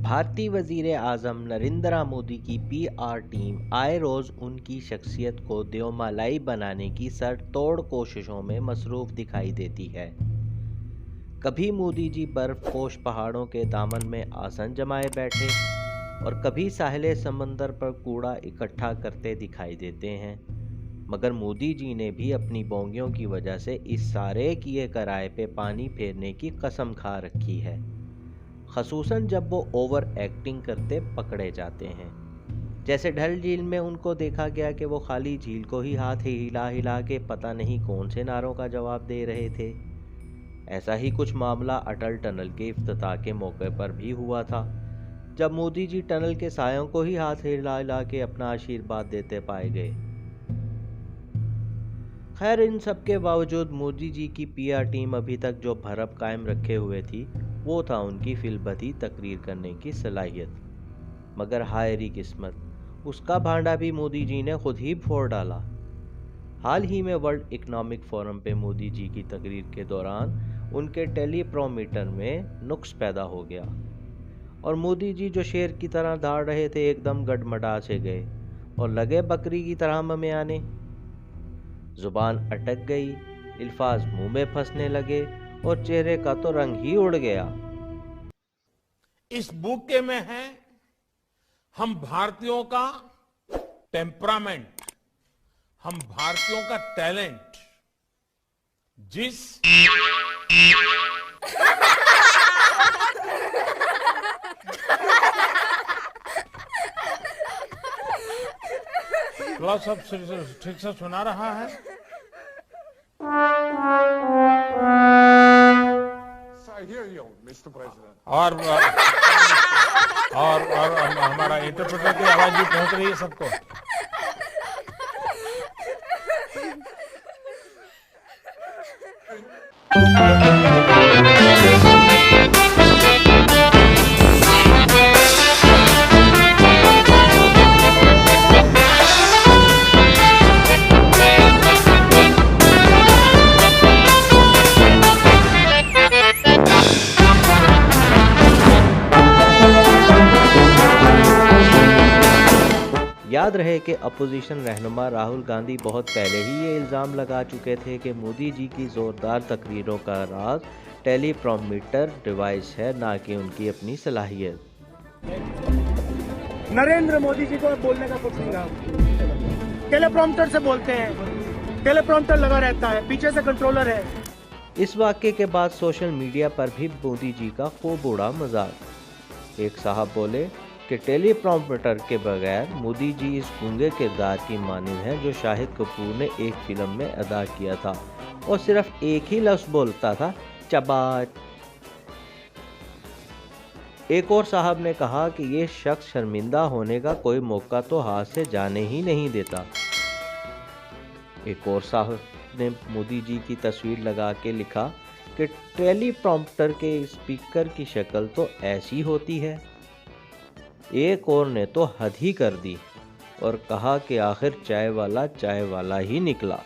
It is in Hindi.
भारतीय वज़ीर आज़म नरेंद्र मोदी की पीआर टीम आए रोज़ उनकी शख्सियत को देवमालाई बनाने की सरतोड़ कोशिशों में मसरूफ़ दिखाई देती है। कभी मोदी जी बर्फ़पोश पहाड़ों के दामन में आसन जमाए बैठे और कभी साहिल समंदर पर कूड़ा इकट्ठा करते दिखाई देते हैं। मगर मोदी जी ने भी अपनी बोंगियों की वजह से इस सारे किए कराए पे पानी फेरने की कसम खा रखी है, ख़ुसूसन जब वो ओवर एक्टिंग करते पकड़े जाते हैं। जैसे डल झील में उनको देखा गया कि वो खाली झील को ही हाथ हिला हिला के पता नहीं कौन से नारों का जवाब दे रहे थे। ऐसा ही कुछ मामला अटल टनल के इफ्तिताह के मौके पर भी हुआ था, जब मोदी जी टनल के सायों को ही हाथ हिला हिला के अपना आशीर्वाद देते पाए गए। खैर, इन सब के बावजूद मोदी जी की पीआर टीम अभी तक जो भरप कायम रखे हुए थी वो था उनकी फिलबती तकरीर करने की सलाहियत। मगर हाय री किस्मत, उसका भांडा भी मोदी जी ने खुद ही फोड़ डाला। हाल ही में वर्ल्ड इकोनॉमिक फोरम पे मोदी जी की तकरीर के दौरान उनके टेलीप्रोमीटर में नुक्स पैदा हो गया और मोदी जी जो शेर की तरह दौड़ रहे थे एकदम गडमडा से गए और लगे बकरी की तरह ममियाने। जुबान अटक गई, अल्फाज मुंह में फंसने लगे और चेहरे का तो रंग ही उड़ गया। इस बुके में है हम भारतीयों का टेम्परामेंट, हम भारतीयों का टैलेंट, जिस क्लास अब ठीक से सुना रहा है। और हमारा इंटरप्रेटर की आवाज भी पहुंच रही है सबको। याद रहे कि अपोजिशन रहनुमा राहुल गांधी बहुत पहले ही ये इल्ज़ाम लगा चुके थे कि मोदी जी की ज़ोरदार तकरीरों का राज टेलीप्रोमीटर डिवाइस है, ना कि उनकी अपनी सलाहियत। नरेंद्र मोदी जी को बोलने का कुछ नहीं रहा, टेलीप्रॉम्प्टर से बोलते हैं, टेलीप्रॉम्प्टर लगा रहता है, पीछे से कंट्रोलर है। इस वाक़े के बाद सोशल मीडिया पर भी मोदी जी का खूब उड़ा मजाक। एक साहब बोले कि टेलीप्रॉम्प्टर के बगैर मोदी जी इस गूंगे किरदार की मानिंद हैं जो शाहिद कपूर ने एक फिल्म में अदा किया था और सिर्फ एक ही लफ्ज़ बोलता था, चबाट। एक और साहब ने कहा कि ये शख्स शर्मिंदा होने का कोई मौका तो हाथ से जाने ही नहीं देता। एक और साहब ने मोदी जी की तस्वीर लगा के लिखा कि टेलीप्रॉम्प्टर के स्पीकर की शक्ल तो ऐसी होती है। एक और ने तो हद ही कर दी और कहा कि आखिर चाय वाला ही निकला।